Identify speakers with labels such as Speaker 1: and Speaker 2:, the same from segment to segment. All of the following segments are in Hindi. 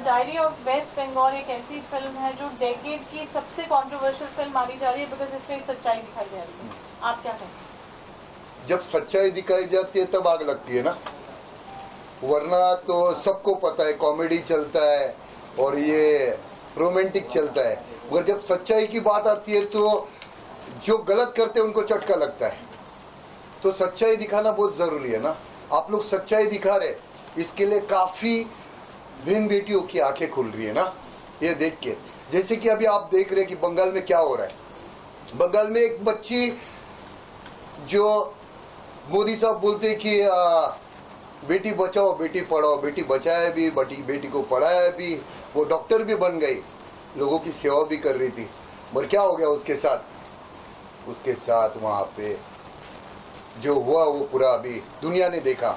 Speaker 1: डायरी ऑफ वेस्ट बंगाल एक ऐसी फिल्म है जो डेकेड की सबसे कंट्रोवर्शियल फिल्म मानी जा रही है बिकॉज इसमें सच्चाई दिखाई जा रही है, आप क्या कहेंगे?
Speaker 2: जब सच्चाई दिखाई जाती है तब आग लगती है ना, वरना तो सबको पता है कॉमेडी चलता है और ये रोमांटिक चलता है, मगर जब सच्चाई की बात आती है तो जो गलत करते हैं उनको चटका लगता है। तो सच्चाई दिखाना बहुत जरूरी है ना। आप लोग सच्चाई दिखा रहे, इसके लिए काफी बहन बेटियों की आंखें खुल रही है ना ये देख के। जैसे कि अभी आप देख रहे हैं कि बंगाल में क्या हो रहा है। बंगाल में एक बच्ची जो मोदी साहब बोलते हैं कि बेटी बचाओ बेटी पढ़ाओ, बेटी बचाया भी, बेटी को पढ़ाया भी, वो डॉक्टर भी बन गई, लोगों की सेवा भी कर रही थी। मगर क्या हो गया उसके साथ वहां पे जो हुआ वो पूरा अभी दुनिया ने देखा।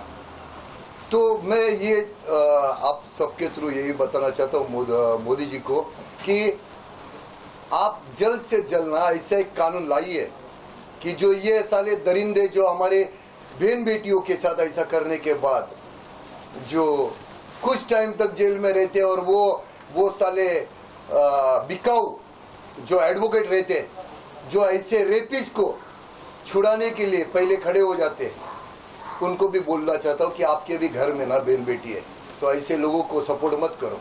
Speaker 2: तो मैं ये आप सबके थ्रू यही बताना चाहता हूँ मोदी जी को कि आप जल्द से जल्द ना ऐसा एक कानून लाइए कि जो ये साले दरिंदे जो हमारे बहन बेटियों के साथ ऐसा करने के बाद जो कुछ टाइम तक जेल में रहते और वो साले बिकाऊ जो एडवोकेट रहते, जो ऐसे रेपिस्ट को छुड़ाने के लिए पहले खड़े हो जाते, उनको भी बोलना चाहता हूँ कि आपके भी घर में ना बहन बेटी है तो ऐसे लोगों को सपोर्ट मत करो।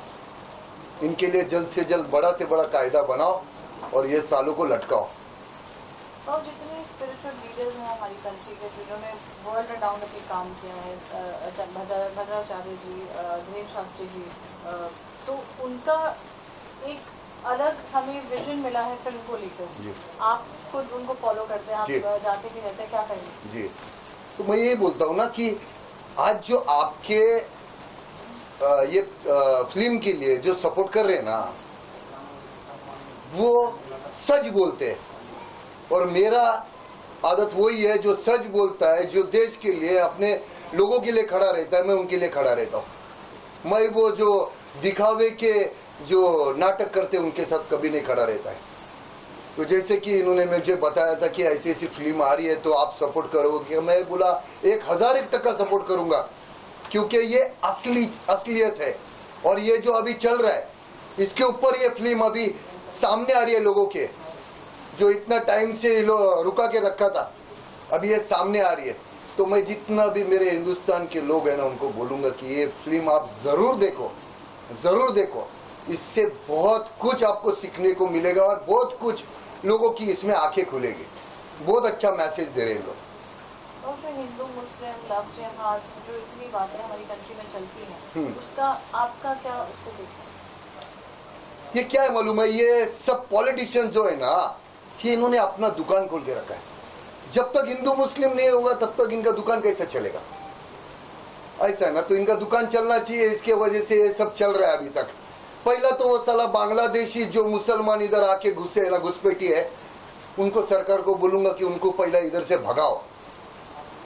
Speaker 2: इनके लिए जल्द से जल्द बड़ा से बड़ा कायदा बनाओ और ये सालों को लटकाओ।
Speaker 1: और जितने स्पिरिचुअल लीडर्स हैं हमारी कंट्री के जिन्होंने वर्ल्ड अराउंड अपने काम किया है, भद्राचार्य जी, दिनेश शास्त्री जी, तो उनका एक अलग हमें विजन मिला है फिल्म को लेकर। आप खुद उनको फॉलो करते हैं, आप जाते भी रहते हैं, क्या कहेंगे? जी,
Speaker 2: तो मैं ये बोलता हूँ ना कि आज जो आपके ये फिल्म के लिए जो सपोर्ट कर रहे हैं ना, वो सच बोलते हैं और मेरा आदत वही है जो सच बोलता है, जो देश के लिए अपने लोगों के लिए खड़ा रहता है, मैं उनके लिए खड़ा रहता हूँ। मैं वो जो दिखावे के जो नाटक करते हैं उनके साथ कभी नहीं खड़ा रहता है। तो जैसे कि इन्होंने मुझे बताया था कि ऐसी ऐसी फिल्म आ रही है तो आप सपोर्ट करोगे, मैं बोला 1001% सपोर्ट करूंगा, क्योंकि ये असलियत है। और ये जो अभी चल रहा है इसके ऊपर ये फिल्म अभी सामने आ रही है, लोगों के जो इतना टाइम से रुका के रखा था, अभी ये सामने आ रही है। तो मैं जितना भी मेरे हिंदुस्तान के लोग हैं ना उनको बोलूंगा कि ये फिल्म आप जरूर देखो, जरूर देखो। इससे बहुत कुछ आपको सीखने को मिलेगा और बहुत कुछ लोगों की इसमें आंखें खुलेगी। बहुत अच्छा मैसेज दे रहे हैं लोग।
Speaker 1: और जो हिंदू मुस्लिम लव जिहाद जो इतनी बातें हमारी कंट्री में चलती हैं, उसका आपका क्या उसको देखना है?
Speaker 2: ये क्या है मालूम है, ये सब पॉलिटिशियन जो है ना, ये इन्होंने अपना दुकान खोल के रखा है। जब तक हिंदू मुस्लिम नहीं होगा तब तक इनका दुकान कैसे चलेगा? ऐसा है ना, तो इनका दुकान चलना चाहिए, इसके वजह से ये सब चल रहा है अभी तक। पहला तो वो साला बांग्लादेशी जो मुसलमान इधर आके घुसे ना, घुसपैठी है, उनको सरकार को बोलूंगा कि उनको पहला इधर से भगाओ।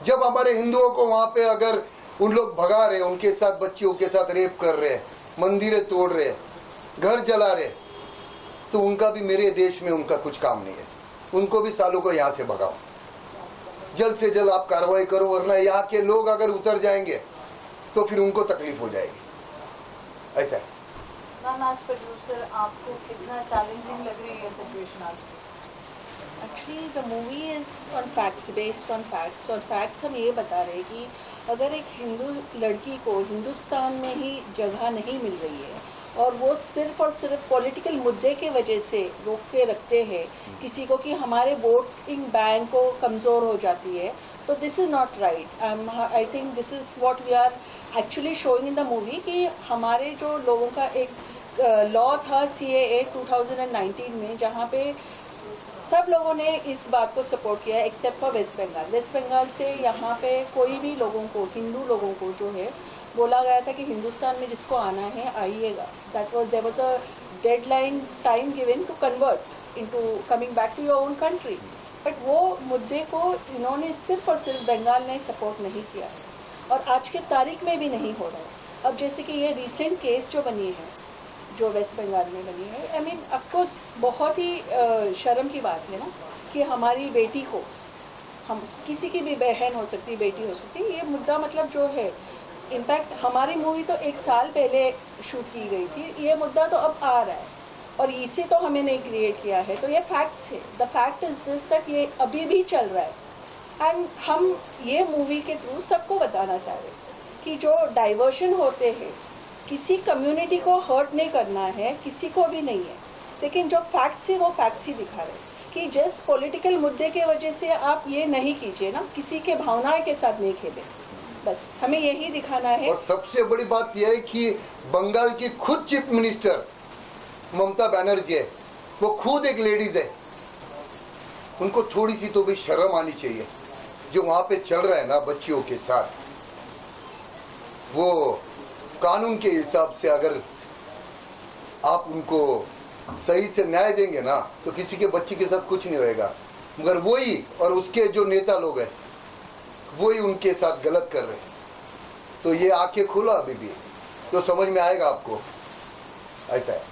Speaker 2: जब हमारे हिंदुओं को वहां पे अगर उन लोग भगा रहे, उनके साथ बच्चियों के साथ रेप कर रहे, मंदिरें तोड़ रहे, घर जला रहे, तो उनका भी मेरे देश में उनका कुछ काम नहीं है। उनको भी सालों को यहाँ से भगाओ, जल्द से जल्द आप कार्रवाई करो, वरना यहाँ के लोग अगर उतर जाएंगे तो फिर उनको तकलीफ हो जाएगी। ऐसा है।
Speaker 1: मैम, एज प्रोड्यूसर आपको कितना चैलेंजिंग लग रही है सिचुएशन आज?
Speaker 3: Actually the movie is on facts, based on facts. और फैक्ट्स हम ये बता रहे हैं कि अगर एक हिंदू लड़की को हिंदुस्तान में ही जगह नहीं मिल रही है और वो सिर्फ और सिर्फ पॉलिटिकल मुद्दे के वजह से रोक के रखते हैं किसी को कि हमारे वोटिंग बैंक को कमज़ोर हो जाती है, तो this is not right. I think this is what we are actually showing in the movie कि हमारे जो लोगों का एक लॉ था CAA 2019 में, जहाँ पे सब लोगों ने इस बात को सपोर्ट किया एक्सेप्ट फॉर वेस्ट बंगाल। वेस्ट बंगाल से यहाँ पे कोई भी लोगों को, हिंदू लोगों को जो है बोला गया था कि हिंदुस्तान में जिसको आना है आइएगा। There was a deadline time given to convert into coming back to your own country, but वो मुद्दे को इन्होंने सिर्फ और सिर्फ बंगाल ने सपोर्ट नहीं किया और आज के तारीख में भी नहीं हो रहा है। अब जैसे कि ये रिसेंट केस जो बनी है, जो वेस्ट बंगाल में बनी है, आई मीन ऑफकोर्स बहुत ही शर्म की बात है ना कि हमारी बेटी को, हम किसी की भी बहन हो सकती, बेटी हो सकती, ये मुद्दा मतलब जो है इनफैक्ट हमारी मूवी तो 1 साल पहले शूट की गई थी, ये मुद्दा तो अब आ रहा है और इसे तो हमें नहीं क्रिएट किया है, तो ये फैक्ट्स है। द फैक्ट इज दिस तक ये अभी भी चल रहा है एंड हम ये मूवी के थ्रू सबको बताना चाह रहे हैं कि जो डाइवर्शन होते हैं, किसी कम्युनिटी को हर्ट नहीं करना है, किसी को भी नहीं है, लेकिन जो फैक्ट्स है वो फैक्ट्स ही दिखा रहे हैं कि जिस पॉलिटिकल मुद्दे के वजह से आप ये नहीं कीजिए ना, किसी के भावनाएं के साथ नहीं खेले, बस हमें यही दिखाना है।
Speaker 2: और सबसे बड़ी बात यह है कि बंगाल की खुद चीफ मिनिस्टर ममता बनर्जी है, वो खुद एक लेडीज है, उनको थोड़ी सी तो भी शर्म आनी चाहिए। जो वहां पे चल रहा है ना बच्चियों के साथ, वो कानून के हिसाब से अगर आप उनको सही से न्याय देंगे ना तो किसी के बच्चे के साथ कुछ नहीं होएगा, मगर वही और उसके जो नेता लोग हैं वही उनके साथ गलत कर रहे हैं। तो ये आंखें खोलो अभी भी तो समझ में आएगा आपको, ऐसा है।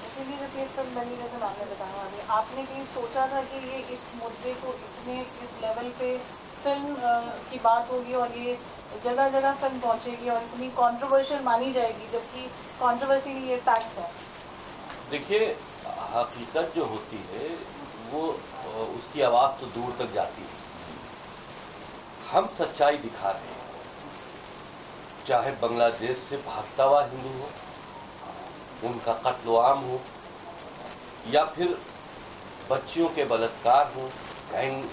Speaker 1: इसीलिए जब ये फिल्म बनी, जैसे आपने बताया अभी, आपने कहीं सोचा था कि ये इस मुद्दे को इतने इस लेवल पे फिल्म की बात होगी और ये जगह जगह फिल्म पहुंचेगी और इतनी कंट्रोवर्शियल मानी जाएगी, जबकि कंट्रोवर्सी ये फैक्ट्स है?
Speaker 4: देखिए, हकीकत जो होती है वो उसकी आवाज़ तो दूर तक जाती है। हम सच्चाई दिखा रहे हैं, चाहे बांग्लादेश से भागता हुआ हिंदू हो, उनका कत्ल-ए-आम हो, या फिर बच्चियों के बलात्कार हो, गैंग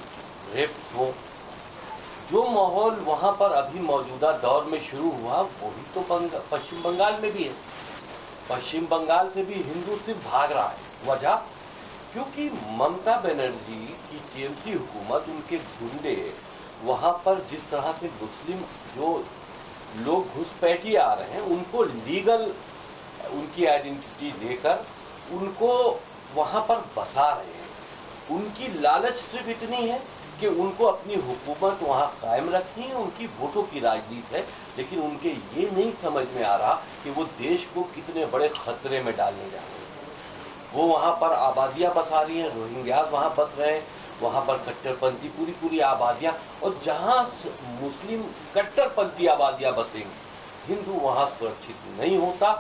Speaker 4: रेप हो, जो माहौल वहां पर अभी मौजूदा दौर में शुरू हुआ वही तो पश्चिम बंगाल में भी है। पश्चिम बंगाल से भी हिंदू सिर्फ भाग रहा है। वजह क्योंकि ममता बनर्जी की टीएमसी हुकूमत, उनके गुंडे वहां पर जिस तरह से मुस्लिम जो लोग घुसपैठी आ रहे हैं उनको लीगल उनकी आइडेंटिटी देकर उनको वहां पर बसा रहे हैं। उनकी लालच सिर्फ इतनी है कि उनको अपनी हुकूमत वहां कायम रखनी है, उनकी वोटों की राजनीति है, लेकिन उनके ये नहीं समझ में आ रहा कि वो देश को कितने बड़े खतरे में डालने जा रहे हैं। वो वहां पर आबादियां बसा रही हैं, रोहिंग्या वहां बस रहे हैं, वहां पर कट्टरपंथी पूरी आबादियां, और जहां मुस्लिम कट्टरपंथी आबादियां बसेंगी, हिंदू वहां सुरक्षित नहीं होता।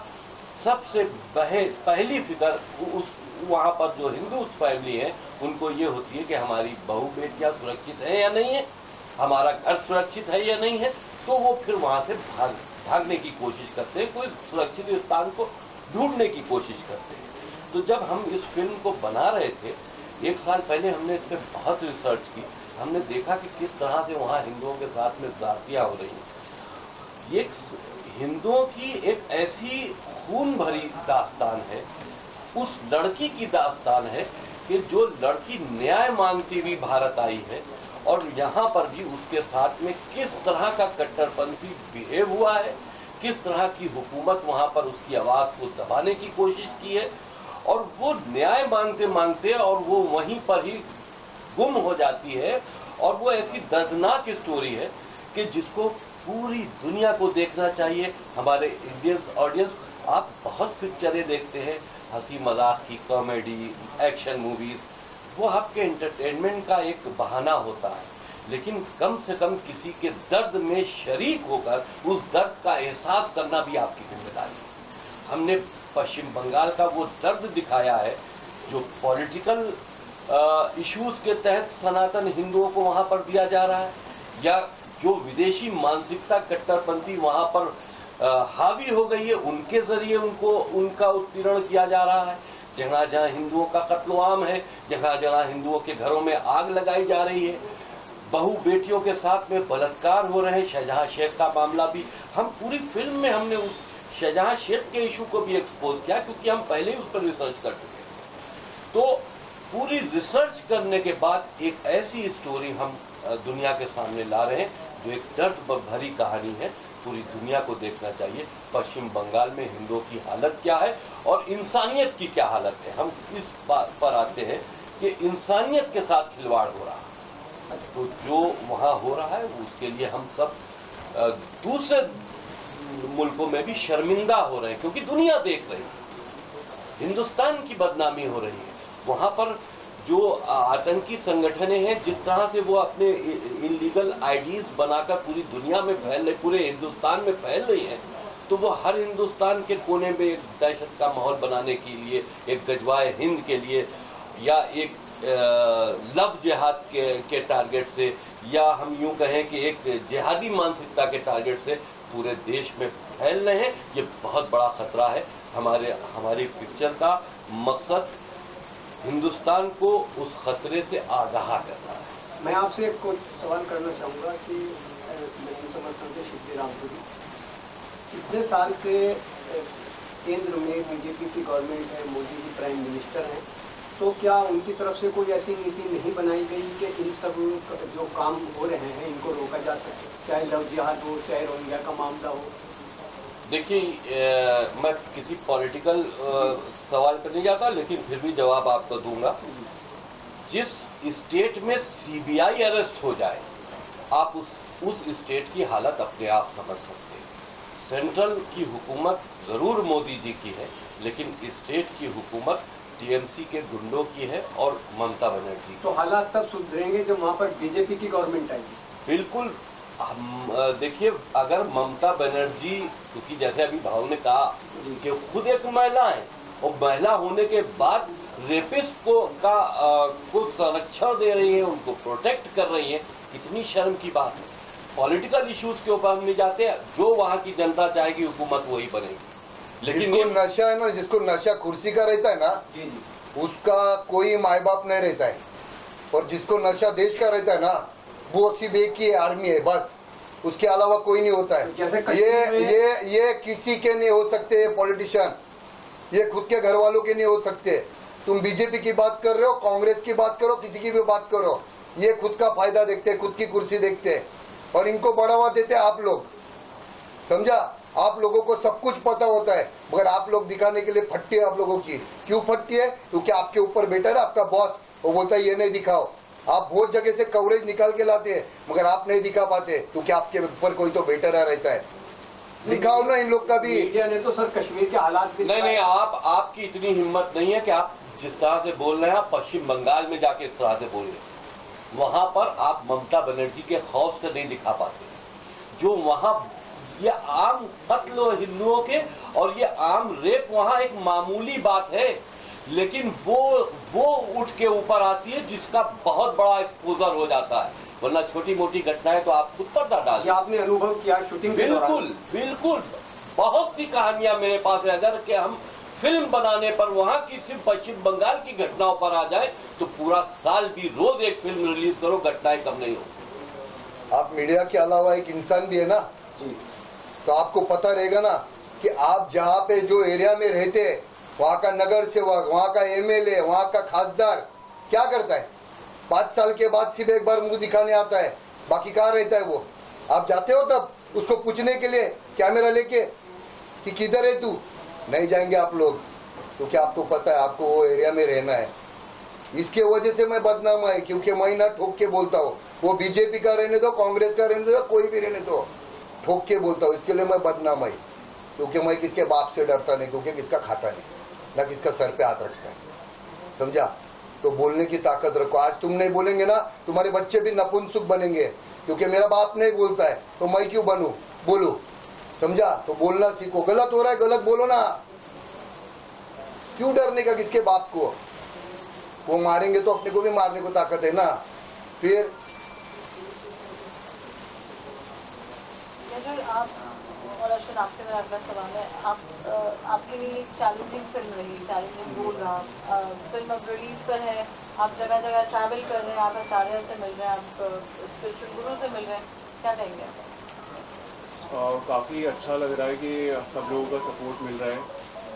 Speaker 4: सबसे पहली फिक्र उस वहां पर जो हिंदू फैमिली है उनको ये होती है कि हमारी बहू बेटियां सुरक्षित है या नहीं है, हमारा घर सुरक्षित है या नहीं है, तो वो फिर वहां से भागने की कोशिश करते हैं, कोई सुरक्षित स्थान को ढूंढने की कोशिश करते हैं। तो जब हम इस फिल्म को बना रहे थे 1 साल पहले, हमने इस पर बहुत रिसर्च की। हमने देखा कि किस तरह से वहाँ हिंदुओं के साथ में ज्यादतियां हो रही हैं। ये हिंदुओं की एक ऐसी खून भरी दास्तान है, उस लड़की की दास्तान है कि जो लड़की न्याय मांगती हुई भारत आई है और यहाँ पर भी उसके साथ में किस तरह का कट्टरपंथी बिहेव हुआ है, किस तरह की हुकूमत वहाँ पर उसकी आवाज़ को दबाने की कोशिश की है, और वो न्याय मांगते मांगते और वो वहीं पर ही गुम हो जाती है। और वो ऐसी दर्दनाक स्टोरी है कि जिसको पूरी दुनिया को देखना चाहिए। हमारे इंडियन ऑडियंस, आप बहुत पिक्चरें देखते हैं, हंसी मजाक की, कॉमेडी, एक्शन मूवीज, वो आपके एंटरटेनमेंट का एक बहाना होता है, लेकिन कम से कम किसी के दर्द में शरीक होकर उस दर्द का एहसास करना भी आपकी जिम्मेदारी है। हमने पश्चिम बंगाल का वो दर्द दिखाया है जो पॉलिटिकल इश्यूज के तहत सनातन हिंदुओं को वहां पर दिया जा रहा है, या जो विदेशी मानसिकता कट्टरपंथी वहां पर हावी हो गई है, उनके जरिए उनका उत्पीड़न किया जा रहा है। जहाँ जहाँ हिंदुओं का कत्ल-ए-आम है, जहाँ जहाँ हिंदुओं के घरों में आग लगाई जा रही है, बहू बेटियों के साथ में बलात्कार हो रहे हैं। शाहजहां शेख का मामला भी, हम पूरी फिल्म में हमने उस शाहजहां शेख के इशू को भी एक्सपोज किया, क्योंकि हम पहले ही उस पर रिसर्च कर चुके हैं। तो पूरी रिसर्च करने के बाद एक ऐसी स्टोरी हम दुनिया के सामने ला रहे हैं जो एक दर्द भरी कहानी है, पूरी दुनिया को देखना चाहिए। पश्चिम बंगाल में हिंदुओं की हालत क्या है और इंसानियत की क्या हालत है। हम इस बात पर आते हैं कि इंसानियत के साथ खिलवाड़ हो रहा है, तो जो वहाँ हो रहा है उसके लिए हम सब दूसरे मुल्कों में भी शर्मिंदा हो रहे हैं, क्योंकि दुनिया देख रही है, हिंदुस्तान की बदनामी हो रही है। वहाँ पर जो आतंकी संगठनें हैं, जिस तरह से वो अपने इलीगल आईडीज बनाकर पूरी दुनिया में फैल रहे, पूरे हिंदुस्तान में फैल रही हैं, तो वो हर हिंदुस्तान के कोने में एक दहशत का माहौल बनाने के लिए, एक गजवाए हिंद के लिए, या एक लव जिहाद के टारगेट से, या हम यूं कहें कि एक जिहादी मानसिकता के टारगेट से पूरे देश में फैल रहे हैं। ये बहुत बड़ा खतरा है। हमारी पिक्चर का मकसद हिंदुस्तान को उस खतरे से आगाह करना है।
Speaker 5: मैं आपसे एक कुछ सवाल करना चाहूँगा कि मैं समर्थन से शिवजी रामपुरी, कितने साल से केंद्र में बीजेपी की गवर्नमेंट है, मोदी जी प्राइम मिनिस्टर हैं, तो क्या उनकी तरफ से कोई ऐसी नीति नहीं बनाई गई कि इन सब जो काम हो रहे हैं इनको रोका जा सके, चाहे लव जिहाद हो, चाहे रोहिंग्या का मामला हो?
Speaker 4: देखिए, मैं किसी पॉलिटिकल सवाल पर नहीं जाता, लेकिन फिर भी जवाब आपको दूंगा। जिस स्टेट में सीबीआई अरेस्ट हो जाए, आप उस स्टेट की हालत अपने आप समझ सकते हैं। सेंट्रल की हुकूमत जरूर मोदी जी की है, लेकिन स्टेट की हुकूमत टीएमसी के गुंडों की है और ममता बनर्जी की।
Speaker 5: तो हालात तब सुधरेंगे जब वहाँ पर बीजेपी की गवर्नमेंट आएगी।
Speaker 4: बिल्कुल। हम देखिए, अगर ममता बनर्जी, क्योंकि जैसे अभी भाव ने कहा कि खुद एक महिला है और महिला होने के बाद रेपिस्ट को संरक्षण दे रही है, उनको प्रोटेक्ट कर रही है, कितनी शर्म की बात है। पॉलिटिकल इश्यूज के ऊपर हम नहीं जाते, जो वहाँ की जनता चाहेगी हुकूमत वही बनेगी। लेकिन
Speaker 2: जिसको नशा है ना, जिसको नशा कुर्सी का रहता है ना, उसका कोई माँ बाप नहीं रहता है, और जिसको नशा देश का रहता है ना, वो सिर्फ एक ही आर्मी है, बस उसके अलावा कोई नहीं होता है। ये किसी के नहीं हो सकते पॉलिटिशियन, ये खुद के घर वालों के नहीं हो सकते। तुम बीजेपी की बात कर रहे हो, कांग्रेस की बात करो, किसी की भी बात करो, ये खुद का फायदा देखते हैं, खुद की कुर्सी देखते हैं, और इनको बढ़ावा देते हैं आप लोग। समझा? आप लोगों को सब कुछ पता होता है, मगर आप लोग दिखाने के लिए फटती है आप लोगों की। क्यों फटती है? क्योंकि आपके ऊपर बैठा है आपका बॉस, वो बोलता है ये नहीं दिखाओ। आप बहुत जगह से कवरेज निकाल के लाते हैं, मगर आप नहीं दिखा पाते, क्योंकि आपके ऊपर कोई तो बैठा रहता है। दिखाओ ना इन लोग का भी।
Speaker 5: मीडिया ने तो सर कश्मीर के हालात भी
Speaker 4: नहीं, आपकी इतनी हिम्मत नहीं है कि आप जिस तरह से बोल रहे हैं, आप पश्चिम बंगाल में जाके इस तरह से बोल रहे हैं। वहां पर आप ममता बनर्जी के खौफ से नहीं दिखा पाते। जो वहां ये आम कत्ल हिंदुओं के और ये आम रेप वहां एक मामूली बात है, लेकिन वो उठ के ऊपर आती है जिसका बहुत बड़ा एक्सपोजर हो जाता है। वरना छोटी मोटी घटनाएं तो आप खुद पर्दा डाल।
Speaker 5: ये आपने अनुभव किया शूटिंग के दौरान?
Speaker 4: बिल्कुल। बहुत सी कहानियां मेरे पास है। अगर कि हम फिल्म बनाने पर वहां की सिर्फ पश्चिम बंगाल की घटनाओं पर आ जाए तो पूरा साल भी रोज एक फिल्म रिलीज करो, घटनाएं कम नहीं हो।
Speaker 2: आप मीडिया के अलावा एक इंसान भी है ना, तो आपको पता रहेगा ना कि आप जहाँ पे जो एरिया में रहते हैं, वहाँ का नगर सेवक, वहाँ का एमएलए, वहाँ का खासदार क्या करता है? 5 साल के बाद सिर्फ एक बार मुंह दिखाने आता है, बाकी कहाँ रहता है वो? आप जाते हो तब उसको पूछने के लिए कैमरा लेके कि किधर है तू? नहीं जाएंगे आप लोग, क्योंकि आपको पता है आपको वो एरिया में रहना है। इसके वजह से मैं बदनाम है, क्योंकि मैं ना ठोक के बोलता हूँ। वो बीजेपी का रहने दो, कांग्रेस का रहने दो, कोई भी रहने दो, ठोक के बोलता हूँ। इसके लिए मैं बदनाम है, क्योंकि मैं किसके बाप से डरता नहीं, क्योंकि किसका खाता नहीं, ना किसका सर पे हाथ रखता है। समझा? तो बोलने की ताकत रखो। आज तुम नहीं बोलेंगे ना, तुम्हारे बच्चे भी नपुंसक बनेंगे, क्योंकि मेरा बाप नहीं बोलता है तो मैं क्यों बनूं, बोलूं। समझा? तो बोलना सीखो। गलत हो रहा है, गलत बोलो ना, क्यों डरने का किसके बाप को? वो मारेंगे तो अपने को भी मारने को ताकत है ना। फिर
Speaker 1: आप और अर्शद, आपसे मेरा अगला सवाल है, आपके लिए एक चैलेंजिंग फिल्म रही, चैलेंजिंग रोल रहा। फिल्म अब रिलीज पर है, आप जगह जगह ट्रैवल कर रहे हैं, आप आचार्य से मिल रहे हैं, आप स्पिरिचुअल गुरु से मिल रहे हैं, क्या कहेंगे?
Speaker 6: काफ़ी अच्छा लग रहा है कि सब लोगों का सपोर्ट मिल रहा है,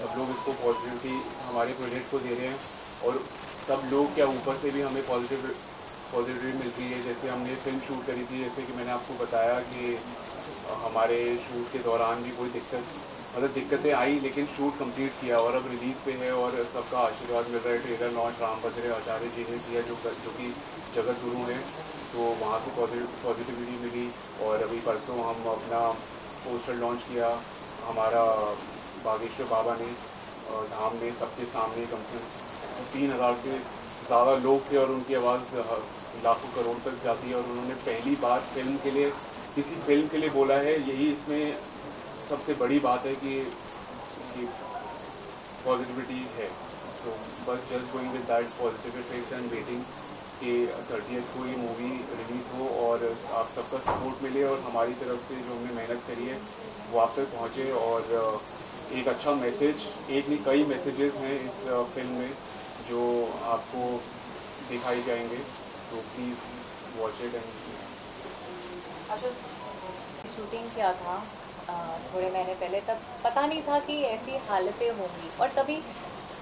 Speaker 6: सब लोग इसको पॉजिटिविटी हमारे प्रोजेक्ट को दे रहे हैं, और सब लोग क्या ऊपर से भी हमें पॉजिटिविटी मिल रही है। जैसे हमने फिल्म शूट करी थी, जैसे कि मैंने आपको बताया कि हमारे शूट के दौरान भी कोई दिक्कतें आई, लेकिन शूट कंप्लीट किया और अब रिलीज़ पे है, और सबका आशीर्वाद मिल रहा है। ट्रेलर लॉन्च रामभद्र आचार्य जी ने किया, जो कि जगत गुरु हैं, तो वहाँ से पॉजिटिविटी मिली। और अभी परसों हम अपना पोस्टर लॉन्च किया हमारा बागेश्वर बाबा ने धाम में, सबके सामने कम से कम 3000 से ज़्यादा लोग थे और उनकी आवाज़ लाखों करोड़ तक जाती है, और उन्होंने पहली बार फिल्म के लिए, किसी फिल्म के लिए बोला है। यही इसमें सबसे बड़ी बात है कि पॉजिटिविटी है। तो बस just going with that positive effects and waiting कि 30th को ये मूवी रिलीज़ हो और आप सबका सपोर्ट मिले और हमारी तरफ से जो हमने मेहनत करी है वो आप तक पहुँचे, और एक अच्छा मैसेज, एक नहीं कई मैसेजेस हैं इस फिल्म में जो आपको दिखाई जाएंगे। तो प्लीज़ वॉच इट।
Speaker 1: अच्छा,
Speaker 7: शूटिंग किया था थोड़े महीने पहले, तब पता नहीं था कि ऐसी हालतें होंगी, और तभी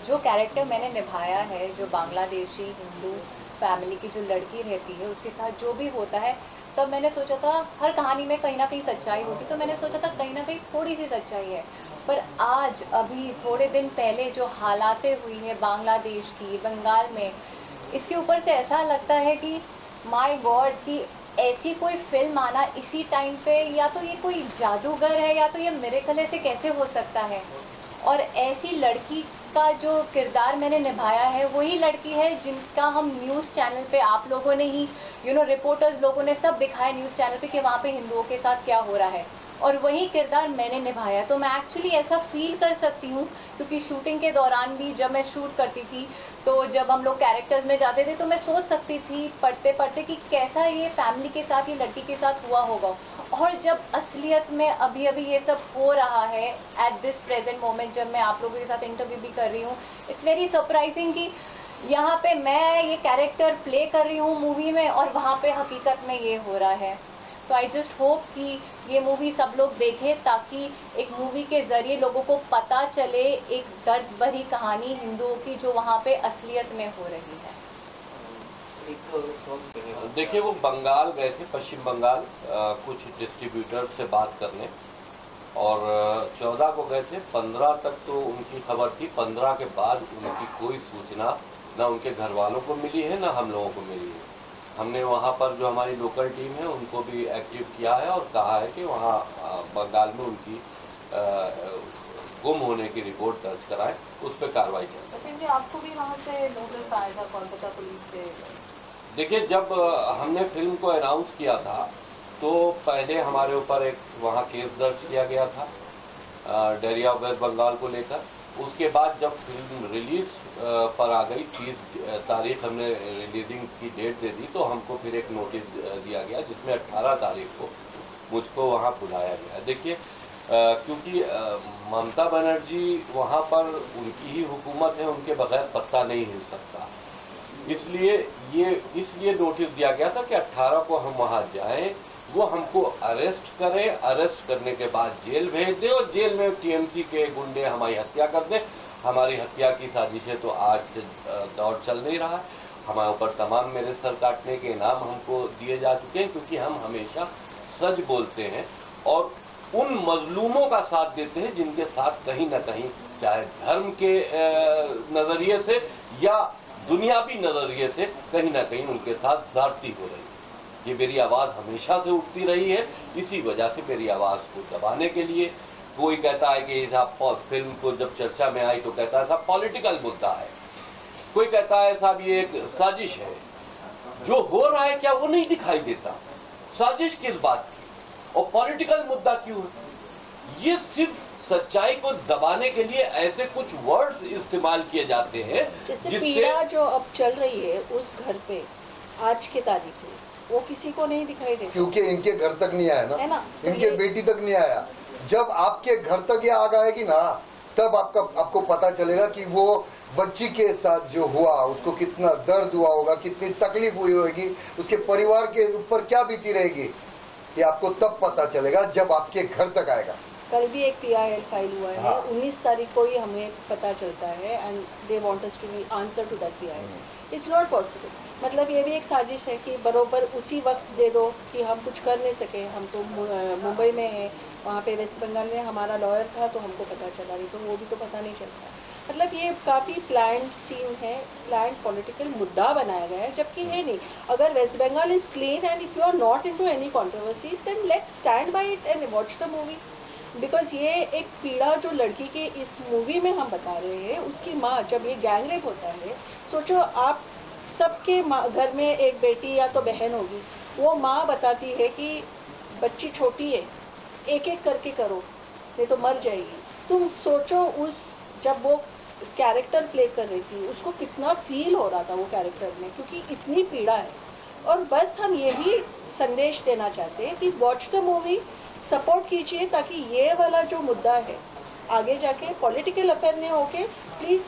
Speaker 7: जो कैरेक्टर मैंने निभाया है, जो बांग्लादेशी हिंदू फैमिली की जो लड़की रहती है उसके साथ जो भी होता है, तब मैंने सोचा था हर कहानी में कहीं ना कहीं सच्चाई होगी, तो मैंने सोचा था कहीं ना कहीं थोड़ी सी सच्चाई है। पर आज अभी थोड़े दिन पहले जो हालातें हुई है बांग्लादेश की, बंगाल में, इसके ऊपर से ऐसा लगता है कि माय गॉड, कि ऐसी कोई फिल्म आना इसी टाइम पे, या तो ये कोई जादूगर है या तो ये मिरेकल से कैसे हो सकता है। और ऐसी लड़की का जो किरदार मैंने निभाया है वही लड़की है जिनका हम न्यूज़ चैनल पे, आप लोगों ने ही रिपोर्टर्स लोगों ने सब दिखाया न्यूज़ चैनल पे कि वहाँ पे हिंदुओं के साथ क्या हो रहा है, और वही किरदार मैंने निभाया। तो मैं एक्चुअली ऐसा फील कर सकती हूँ, क्योंकि शूटिंग के दौरान भी जब मैं शूट करती थी तो जब हम लोग कैरेक्टर्स में जाते थे तो मैं सोच सकती थी पढ़ते पढ़ते कि कैसा ये फैमिली के साथ, ये लड़की के साथ हुआ होगा। और जब असलियत में अभी अभी ये सब हो रहा है एट दिस प्रेजेंट मोमेंट, जब मैं आप लोगों के साथ इंटरव्यू भी कर रही हूँ, इट्स वेरी सरप्राइजिंग कि यहाँ पे मैं ये कैरेक्टर प्ले कर रही हूँ मूवी में और वहाँ पे हकीकत में ये हो रहा है। तो आई जस्ट होप कि ये मूवी सब लोग देखें, ताकि एक मूवी के ज़रिए लोगों को पता चले एक दर्द भरी कहानी हिंदुओं की जो वहाँ पे असलियत में हो रही है।
Speaker 4: देखिए, वो बंगाल गए थे, पश्चिम बंगाल, कुछ डिस्ट्रीब्यूटर से बात करने, और 14 को गए थे। 15 तक तो उनकी खबर थी। 15 के बाद उनकी कोई सूचना ना उनके घर वालों को मिली है ना हम लोगों को मिली है। हमने वहाँ पर जो हमारी लोकल टीम है उनको भी एक्टिव किया है और कहा है कि वहाँ बंगाल में उनकी गुम होने की रिपोर्ट दर्ज कराएं, उस पर कार्रवाई चल रही है।
Speaker 1: आपको भी वहाँ से नोटिस आया था कोलकाता पुलिस से?
Speaker 4: देखिए, जब हमने फिल्म को अनाउंस किया था तो पहले हमारे ऊपर एक वहाँ केस दर्ज किया गया था डायरी ऑफ वेस्ट बंगाल को लेकर। उसके बाद जब फिल्म रिलीज पर आ गई, 30 तारीख हमने रिलीजिंग की डेट दे दी, तो हमको फिर एक नोटिस दिया गया जिसमें 18 तारीख को मुझको वहाँ बुलाया गया। देखिए, क्योंकि ममता बनर्जी वहाँ पर उनकी ही हुकूमत है, उनके बगैर पत्ता नहीं हिल सकता, इसलिए नोटिस दिया गया था कि 18 को हम वहाँ जाएं, वो हमको अरेस्ट करें, अरेस्ट करने के बाद जेल भेज दे और जेल में टीएमसी के गुंडे हमारी हत्या कर दें। हमारी हत्या की साजिशें तो आज दौर चल नहीं रहा है। हमारे ऊपर तमाम मेरे सर काटने के इनाम हमको दिए जा चुके हैं, क्योंकि हम हमेशा सच बोलते हैं और उन मजलूमों का साथ देते हैं जिनके साथ कहीं ना कहीं, चाहे धर्म के नजरिए से या दुनियावी नजरिए से, कहीं ना कहीं उनके साथ ज्यादती हो रही है। ये मेरी आवाज़ हमेशा से उठती रही है। इसी वजह से मेरी आवाज़ को दबाने के लिए कोई कहता है कि साहब फिल्म को जब चर्चा में आई तो कहता है साहब पॉलिटिकल मुद्दा है, कोई कहता है साहब ये एक साजिश है। जो हो रहा है क्या वो नहीं दिखाई देता? साजिश किस बात की और पॉलिटिकल मुद्दा क्यों है? ये सिर्फ सच्चाई को दबाने के लिए ऐसे कुछ वर्ड्स इस्तेमाल किए जाते हैं
Speaker 3: जिससे पीड़ा जो अब चल रही है उस घर पे आज के तारीख में वो किसी को नहीं दिखाई देता,
Speaker 2: क्योंकि इनके घर तक नहीं आया
Speaker 3: है ना?
Speaker 2: इनके बेटी तक नहीं आया। जब आपके घर तक ये आ गएगी ना, तब आपको पता चलेगा कि वो बच्ची के साथ जो हुआ उसको कितना दर्द हुआ होगा, कितनी तकलीफ हुई होगी, उसके परिवार के ऊपर क्या बीती रहेगी, ये आपको तब पता चलेगा जब आपके घर तक आएगा।
Speaker 3: कल भी एक PIL फाइल हुआ है,
Speaker 2: हाँ।
Speaker 3: 19 तारीख को ही हमें पता चलता है and they want us to answer to that PIL। It's not possible. मतलब ये भी एक साजिश है कि बरोबर उसी वक्त दे दो कि हम कुछ कर नहीं सके। हम तो मुंबई में हैं, वहाँ पे वेस्ट बंगाल में हमारा लॉयर था तो हमको पता चला, नहीं तो वो भी तो पता नहीं चलता। मतलब ये काफ़ी प्लान्ड सीन है, प्लान्ड पॉलिटिकल मुद्दा बनाया गया है, जबकि है नहीं। अगर West Bengal is clean and if you are not into any controversies then let's stand by it and watch the movie. Because ये एक पीड़ा जो लड़की के इस मूवी में हम बता रहे हैं, उसकी माँ जब ये गैंग रेप होता है, सोचो आप सबके घर में एक बेटी या तो बहन होगी, वो माँ बताती है कि बच्ची छोटी है, एक एक करके करो नहीं तो मर जाएगी। तुम सोचो उस जब वो कैरेक्टर प्ले कर रही थी उसको कितना फील हो रहा था वो कैरेक्टर में, क्योंकि इतनी पीड़ा है। और बस हम यही संदेश देना चाहते हैं कि वॉच द मूवी, सपोर्ट कीजिए, ताकि ये वाला जो मुद्दा है आगे जाके पॉलिटिकल अफेयर में होके प्लीज़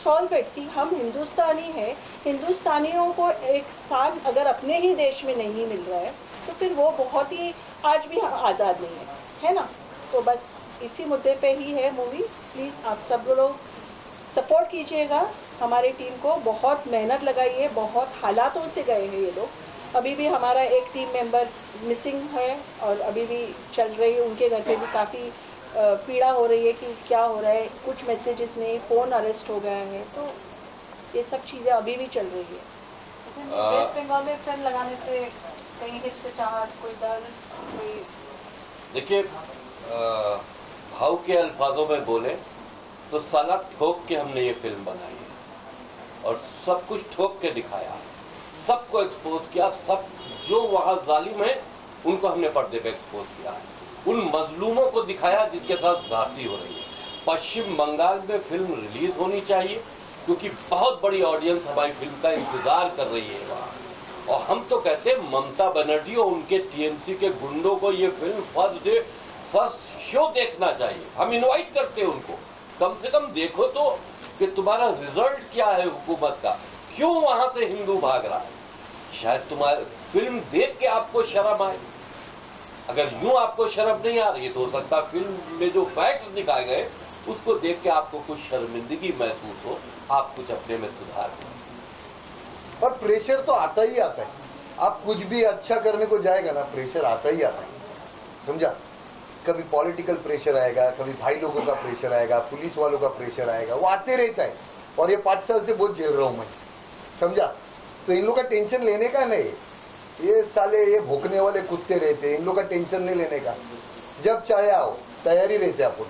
Speaker 3: सॉल्व इट कि हम हिंदुस्तानी हैं, हिंदुस्तानियों को एक स्थान अगर अपने ही देश में नहीं मिल रहा है तो फिर वो बहुत ही आज भी आज़ाद नहीं है ना। तो बस इसी मुद्दे पे ही है मूवी। प्लीज़ आप सब लोग सपोर्ट कीजिएगा हमारी टीम को, बहुत मेहनत लगाई है, बहुत हालातों से गए हैं ये लोग। अभी भी हमारा एक टीम मेंबर मिसिंग है और अभी भी चल रही है, उनके घर पे भी काफ़ी पीड़ा हो रही है कि क्या हो रहा है, कुछ मैसेजेस में फ़ोन अरेस्ट हो गया है, तो ये सब चीज़ें अभी भी चल रही है।
Speaker 1: वेस्ट बंगाल में फिल्म लगाने से कहीं हिचकिचाहट, कोई डर, कोई?
Speaker 4: देखिए, भाव के अल्फाजों में बोले तो साला ठोक के हमने ये फिल्म बनाई है और सब कुछ ठोक के दिखाया, सबको एक्सपोज किया, सब जो वहाँ जालिम है उनको हमने पर्दे पे एक्सपोज किया है, उन मजलूमों को दिखाया जिनके साथ ज्यादती हो रही है। पश्चिम बंगाल में फिल्म रिलीज होनी चाहिए क्योंकि बहुत बड़ी ऑडियंस हमारी फिल्म का इंतजार कर रही है वहाँ। और हम तो कहते हैं ममता बनर्जी और उनके टीएमसी के गुंडों को ये फिल्म फर्स्ट शो देखना चाहिए। हम इनवाइट करते हैं उनको, कम से कम देखो तो कि तुम्हारा रिजल्ट क्या है हुकूमत का, क्यों वहां से हिंदू भाग रहा है। शायद तुम्हारी फिल्म देख के आपको शर्म आए। अगर यूं आपको शर्म नहीं आ रही है तो हो सकता है फिल्म में जो फैक्ट्स दिखाए गए उसको देख के आपको कुछ शर्मिंदगी महसूस हो, आप कुछ अपने में सुधार करें।
Speaker 2: और प्रेशर तो आता ही आता है, आप कुछ भी अच्छा करने को जाएगा ना प्रेशर आता ही आता है, समझा। कभी पॉलिटिकल प्रेशर आएगा, कभी भाई लोगों का प्रेशर आएगा, पुलिस वालों का प्रेशर आएगा, वो आते रहता है। और ये 5 साल से बहुत झेल रहा हूँ मैं, समझा। तो इन लोग का टेंशन लेने का नहीं, ये साले ये भोंकने वाले कुत्ते रहते हैं, इन लोग का टेंशन नहीं लेने का। जब चाहे आओ, तैयारी रहते अपन,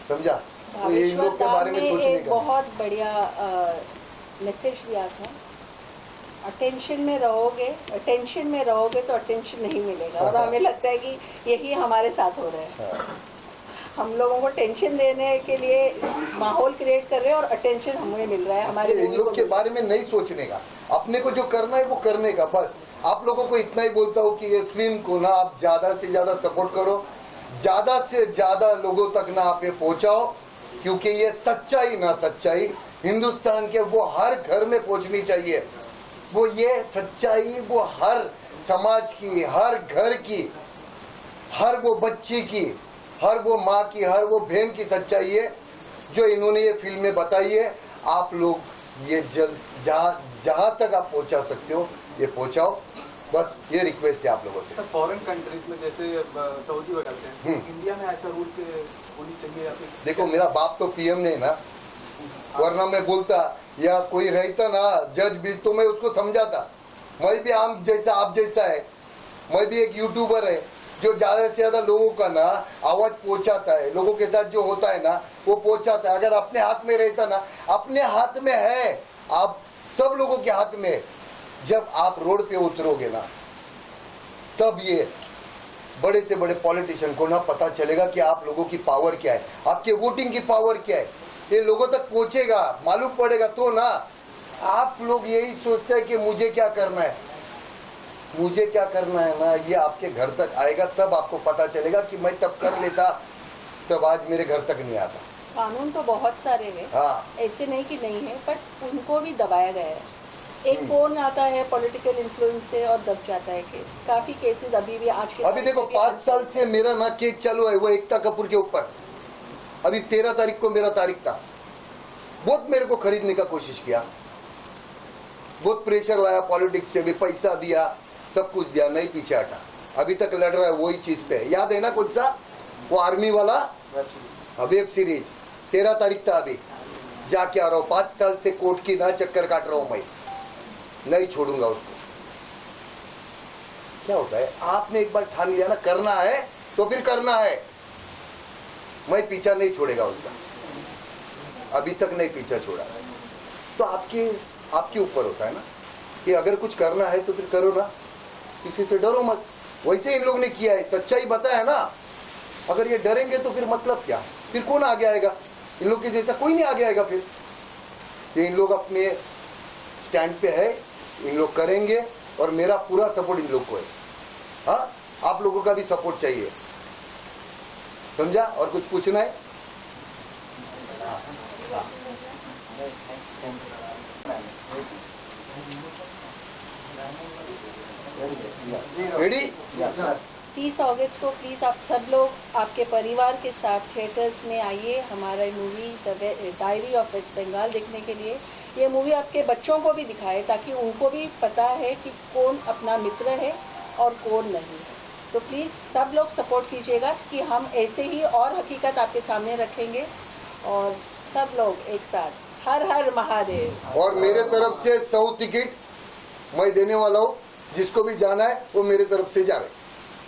Speaker 2: समझा। तो ये इन लोग के बारे में सोचने का
Speaker 3: बहुत बढ़िया मैसेज दिया था। अटेंशन में रहोगे तो अटेंशन नहीं मिलेगा। और हमें लगता है कि यही हमारे साथ हो रहा है। हम लोगों को टेंशन देने के लिए माहौल क्रिएट कर रहे हैं और अटेंशन हमें मिल रहा है। हमारे
Speaker 2: इन लोग के बारे में नहीं सोचने का, अपने को जो करना है वो करने का। बस आप लोगों को इतना ही बोलता हूँ कि ये फिल्म को ना आप ज्यादा से ज्यादा सपोर्ट करो, ज्यादा से ज्यादा लोगों तक ना आप ये पहुंचाओ, क्योंकि ये सच्चाई हिंदुस्तान के वो हर घर में पहुंचनी चाहिए। वो ये सच्चाई वो हर समाज की, हर घर की, हर वो बच्ची की, हर वो माँ की, हर वो बहन की सच्चाई है जो इन्होंने ये फिल्म में बताई है। आप लोग ये जल्द जहाँ तक आप पहुँचा सकते हो ये पहुँचाओ, बस ये रिक्वेस्ट है आप लोगों से।
Speaker 5: फॉरेन कंट्रीज में जैसे सऊदी वगैरह हैं, इंडिया में ऐसा रूल होनी चाहिए या फिर?
Speaker 2: देखो मेरा बाप तो पीएम ने ना, वरना मैं बोलता या कोई रहता ना जज भी तो मैं उसको समझाता। मैं भी आम जैसा आप जैसा है, मैं भी एक यूट्यूबर है जो ज्यादा से ज्यादा लोगों का ना आवाज पहुंचाता है, लोगों के साथ जो होता है ना वो पहुंचाता है। अगर अपने हाथ में रहता ना, अपने हाथ में है, आप सब लोगों के हाथ में है। जब आप रोड पे उतरोगे ना तब ये बड़े से बड़े पॉलिटिशियन को ना पता चलेगा कि आप लोगों की पावर क्या है, आपके वोटिंग की पावर क्या है, ये लोगों तक पहुंचेगा, मालूम पड़ेगा। तो ना आप लोग यही सोचते हैं कि मुझे क्या करना है ना, ये आपके घर तक आएगा तब आपको पता चलेगा कि मैं तब कर लेता, तब आज मेरे घर तक नहीं आता।
Speaker 3: कानून तो बहुत सारे हैं,
Speaker 2: हाँ,
Speaker 3: ऐसे नहीं कि नहीं है, बट उनको भी दबाया गया है। एक फोन आता है पॉलिटिकल इन्फ्लुएंस से और दब जाता है केस। काफी केसेस अभी भी आज के
Speaker 2: अभी देखो 5 साल से मेरा ना केस चालू है वो एकता कपूर के ऊपर। अभी 13 तारीख को मेरा तारीख था। बहुत मेरे को खरीदने का कोशिश किया, बहुत प्रेशर लाया, पॉलिटिक्स से भी पैसा दिया, सब कुछ दिया, नहीं पीछे हटा। अभी तक लड़ रहा है वही चीज पे। याद है ना कौन सा, वो आर्मी वाला वेब सीरीज। 13 तारीख था, अभी जाके आ रहा हूँ। 5 साल से कोर्ट की ना चक्कर काट रहा हूँ मैं, नहीं छोड़ूंगा उसको। क्या होता है, आपने एक बार ठान लिया ना करना है तो फिर करना है, मैं पीछा नहीं छोड़ेगा उसका। अभी तक नहीं पीछा छोड़ा, तो आपके ऊपर होता है ना। कि अगर कुछ करना है तो फिर करो ना, किसी से डरो मत। वैसे इन लोग ने किया है, सच्चाई बताया ना। अगर ये डरेंगे तो फिर मतलब क्या, फिर कौन आगे आएगा? इन लोग के जैसा कोई नहीं आगे आएगा फिर। ये इन लोग अपने स्टैंड पे है, इन लोग करेंगे और मेरा पूरा सपोर्ट इन लोग को है। हाँ, आप लोगों का भी सपोर्ट चाहिए, समझा? और कुछ पूछना है? रेडी?
Speaker 3: 30 अगस्त को प्लीज़ आप सब लोग आपके परिवार के साथ थिएटर्स में आइए हमारा movie the diary of West Bengal देखने के लिए। ये मूवी आपके बच्चों को भी दिखाए ताकि उनको भी पता है कि कौन अपना मित्र है और कौन नहीं है। तो प्लीज़ सब लोग सपोर्ट कीजिएगा कि हम ऐसे ही और हकीकत आपके सामने रखेंगे और सब लोग एक साथ हर हर महादेव।
Speaker 2: और मेरे तरफ से 100 टिकट मैं देने वाला हूँ, जिसको भी जाना है वो मेरे तरफ से जाए।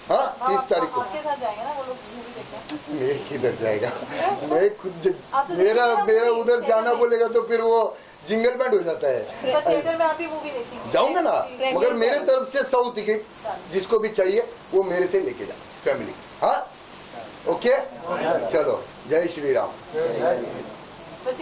Speaker 2: हाँ, 30 तारीख को।
Speaker 1: आपके साथ जाएंगे ना वो लोग मूवी देखने?
Speaker 2: मैं किधर जाएगा? मैं खुद
Speaker 1: आप तो
Speaker 2: मेरा
Speaker 1: देखिए
Speaker 2: मेरा
Speaker 1: मूवी,
Speaker 2: उधर
Speaker 1: थिएटर
Speaker 2: जाना
Speaker 1: में।
Speaker 2: बोलेगा तो फिर वो जिंगल बैंड हो जाता है।
Speaker 1: पर थिएटर में आप ही मूवी देखेंगे?
Speaker 2: जाऊंगा ना,
Speaker 3: प्रेमियर
Speaker 2: मगर मेरे
Speaker 3: में।
Speaker 2: तरफ से 100 टिकट जिसको भी चाहिए वो मेरे से लेके जाए, फैमिली। हाँ, ओके, चलो, जय श्री राम।
Speaker 1: बस